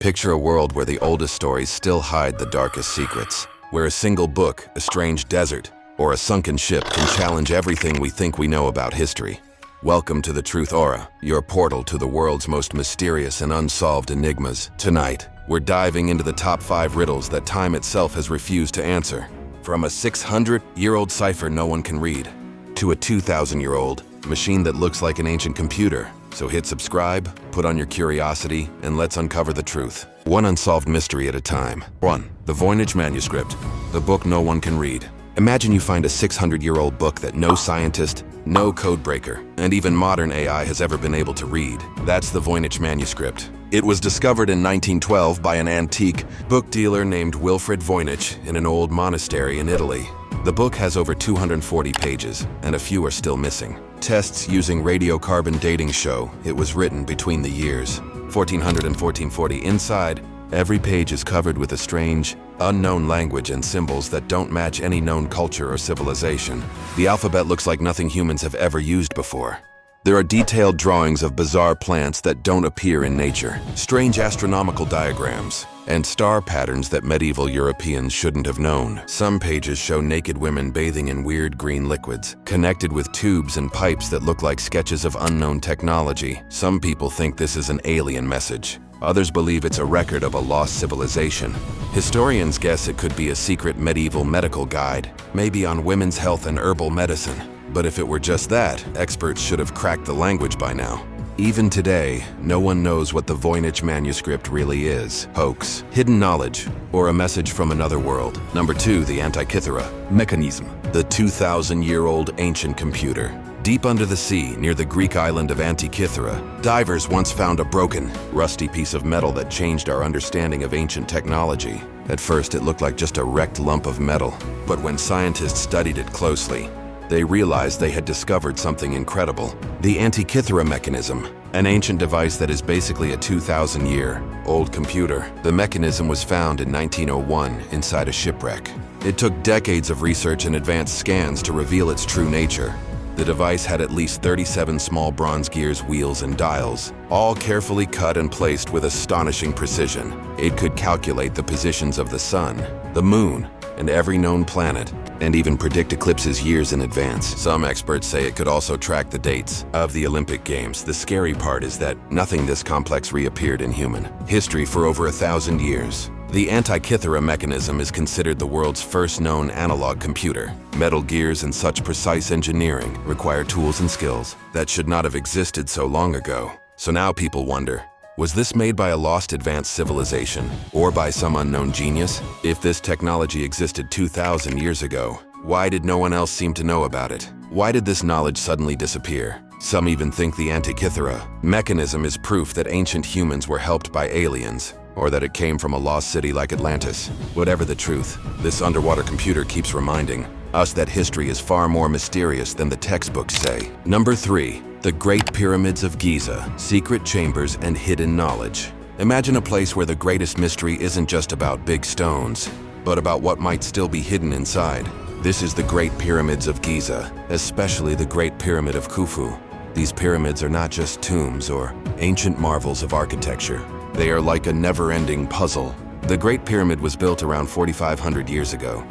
Picture a world where the oldest stories still hide the darkest secrets, where a single book, a strange desert, or a sunken ship can challenge everything we think we know about history. Welcome to the Truth Aura, your portal to the world's most mysterious and unsolved enigmas. Tonight, we're diving into the top 5 riddles that time itself has refused to answer. From a 600-year-old cipher no one can read, to a 2,000-year-old machine that looks like an ancient computer. So hit subscribe, put on your curiosity, and let's uncover the truth. One unsolved mystery at a time. 1. The Voynich Manuscript, the book no one can read. Imagine you find a 600-year-old book that no scientist, no codebreaker, and even modern AI has ever been able to read. That's the Voynich Manuscript. It was discovered in 1912 by an antique book dealer named Wilfred Voynich in an old monastery in Italy. The book has over 240 pages, and a few are still missing. Tests using radiocarbon dating show it was written between the years 1400 and 1440. Inside, every page is covered with a strange, unknown language and symbols that don't match any known culture or civilization. The alphabet looks like nothing humans have ever used before. There are detailed drawings of bizarre plants that don't appear in nature, strange astronomical diagrams, and star patterns that medieval Europeans shouldn't have known. Some pages show naked women bathing in weird green liquids, connected with tubes and pipes that look like sketches of unknown technology. Some people think this is an alien message. Others believe it's a record of a lost civilization. Historians guess it could be a secret medieval medical guide, maybe on women's health and herbal medicine. But if it were just that, experts should have cracked the language by now. Even today, no one knows what the Voynich Manuscript really is. Hoax, hidden knowledge, or a message from another world. Number 2, the Antikythera mechanism, the 2,000-year-old ancient computer. Deep under the sea, near the Greek island of Antikythera, divers once found a broken, rusty piece of metal that changed our understanding of ancient technology. At first, it looked like just a wrecked lump of metal, but when scientists studied it closely, they realized they had discovered something incredible. The Antikythera mechanism, an ancient device that is basically a 2,000-year-old computer. The mechanism was found in 1901 inside a shipwreck. It took decades of research and advanced scans to reveal its true nature. The device had at least 37 small bronze gears, wheels, and dials, all carefully cut and placed with astonishing precision. It could calculate the positions of the sun, the moon, and every known planet, and even predict eclipses years in advance. Some experts say it could also track the dates of the Olympic Games. The scary part is that nothing this complex reappeared in human history for over 1,000 years. The Antikythera mechanism is considered the world's first known analog computer. Metal gears and such precise engineering require tools and skills that should not have existed so long ago. So now people wonder, was this made by a lost advanced civilization, or by some unknown genius? If this technology existed 2,000 years ago, why did no one else seem to know about it? Why did this knowledge suddenly disappear? Some even think the Antikythera mechanism is proof that ancient humans were helped by aliens, or that it came from a lost city like Atlantis. Whatever the truth, this underwater computer keeps reminding us that history is far more mysterious than the textbooks say. Number 3. The Great Pyramids of Giza, secret chambers and hidden knowledge. Imagine a place where the greatest mystery isn't just about big stones, but about what might still be hidden inside. This is the Great Pyramids of Giza, especially the Great Pyramid of Khufu. These pyramids are not just tombs or ancient marvels of architecture. They are like a never-ending puzzle. The Great Pyramid was built around 4,500 years ago,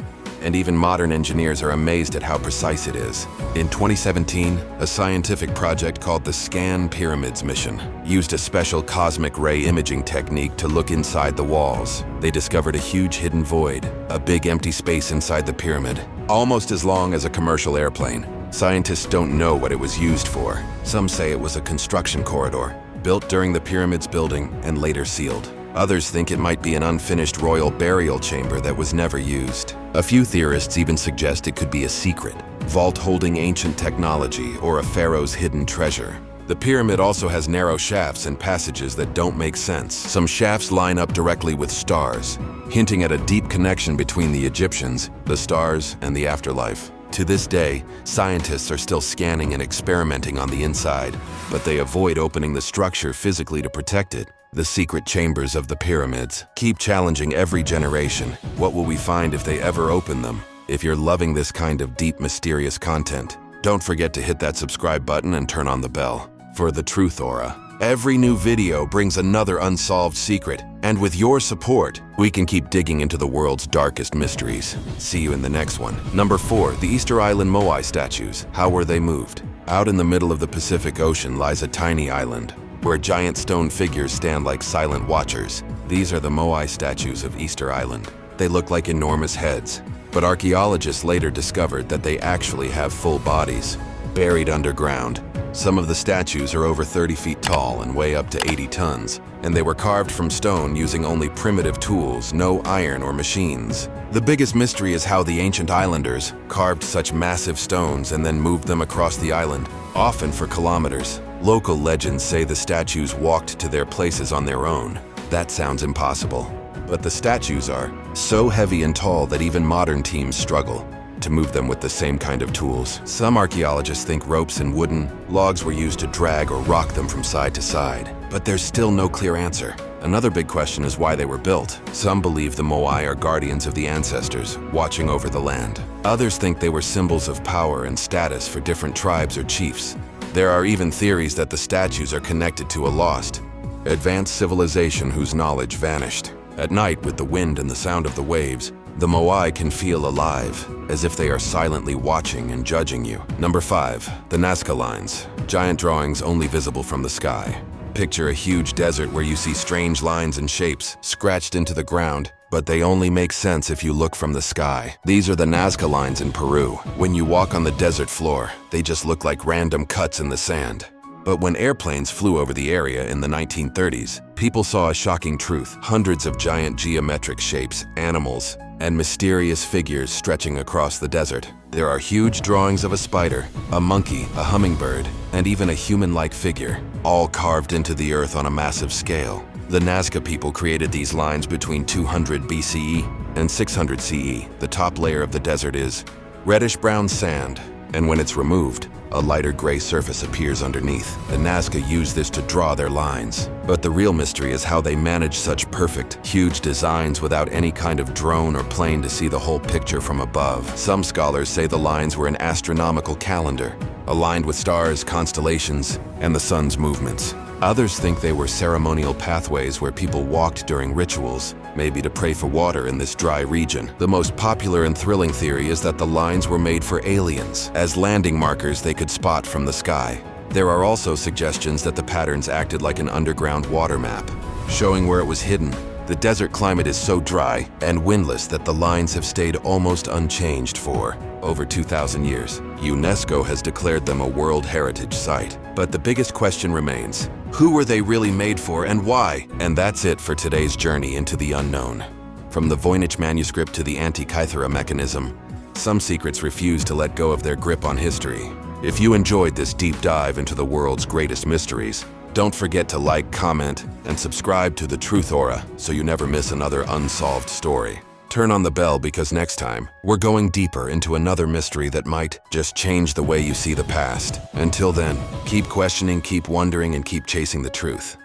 and even modern engineers are amazed at how precise it is. In 2017, a scientific project called the Scan Pyramids mission used a special cosmic ray imaging technique to look inside the walls. They discovered a huge hidden void, a big empty space inside the pyramid, almost as long as a commercial airplane. Scientists don't know what it was used for. Some say it was a construction corridor, built during the pyramid's building and later sealed. Others think it might be an unfinished royal burial chamber that was never used. A few theorists even suggest it could be a secret vault holding ancient technology or a pharaoh's hidden treasure. The pyramid also has narrow shafts and passages that don't make sense. Some shafts line up directly with stars, hinting at a deep connection between the Egyptians, the stars, and the afterlife. To this day, scientists are still scanning and experimenting on the inside, but they avoid opening the structure physically to protect it. The secret chambers of the pyramids keep challenging every generation. What will we find if they ever open them? If you're loving this kind of deep, mysterious content, don't forget to hit that subscribe button and turn on the bell. For the Truth Aura, Every new video brings another unsolved secret, and with your support, we can keep digging into the world's darkest mysteries. See you in the next one. Number 4. The Easter Island Moai statues. How were they moved? Out in the middle of the Pacific Ocean lies a tiny island, where giant stone figures stand like silent watchers. These are the Moai statues of Easter Island. They look like enormous heads, but archaeologists later discovered that they actually have full bodies, buried underground. Some of the statues are over 30 feet tall and weigh up to 80 tons, and they were carved from stone using only primitive tools, no iron or machines. The biggest mystery is how the ancient islanders carved such massive stones and then moved them across the island, often for kilometers. Local legends say the statues walked to their places on their own. That sounds impossible. But the statues are so heavy and tall that even modern teams struggle to move them with the same kind of tools. Some archaeologists think ropes and wooden logs were used to drag or rock them from side to side, but there's still no clear answer. Another big question is why they were built. Some believe the Moai are guardians of the ancestors, watching over the land. Others think they were symbols of power and status for different tribes or chiefs. There are even theories that the statues are connected to a lost, advanced civilization whose knowledge vanished. At night, with the wind and the sound of the waves, the Moai can feel alive, as if they are silently watching and judging you. Number 5. The Nazca lines. Giant drawings only visible from the sky. Picture a huge desert where you see strange lines and shapes scratched into the ground, but they only make sense if you look from the sky. These are the Nazca lines in Peru. When you walk on the desert floor, they just look like random cuts in the sand. But when airplanes flew over the area in the 1930s, people saw a shocking truth. Hundreds of giant geometric shapes, animals, and mysterious figures stretching across the desert. There are huge drawings of a spider, a monkey, a hummingbird, and even a human-like figure, all carved into the earth on a massive scale. The Nazca people created these lines between 200 BCE and 600 CE. The top layer of the desert is reddish-brown sand, and when it's removed, a lighter gray surface appears underneath. The Nazca use this to draw their lines. But the real mystery is how they manage such perfect, huge designs without any kind of drone or plane to see the whole picture from above. Some scholars say the lines were an astronomical calendar, aligned with stars, constellations, and the sun's movements. Others think they were ceremonial pathways where people walked during rituals, maybe to pray for water in this dry region. The most popular and thrilling theory is that the lines were made for aliens, as landing markers they could spot from the sky. There are also suggestions that the patterns acted like an underground water map, showing where it was hidden. The desert climate is so dry and windless that the lines have stayed almost unchanged for over 2,000 years. UNESCO has declared them a World Heritage Site. But the biggest question remains, who were they really made for and why? And that's it for today's journey into the unknown. From the Voynich manuscript to the Antikythera mechanism, some secrets refuse to let go of their grip on history. If you enjoyed this deep dive into the world's greatest mysteries, don't forget to like, comment, and subscribe to The Truth Aura so you never miss another unsolved story. Turn on the bell because next time, we're going deeper into another mystery that might just change the way you see the past. Until then, keep questioning, keep wondering, and keep chasing the truth.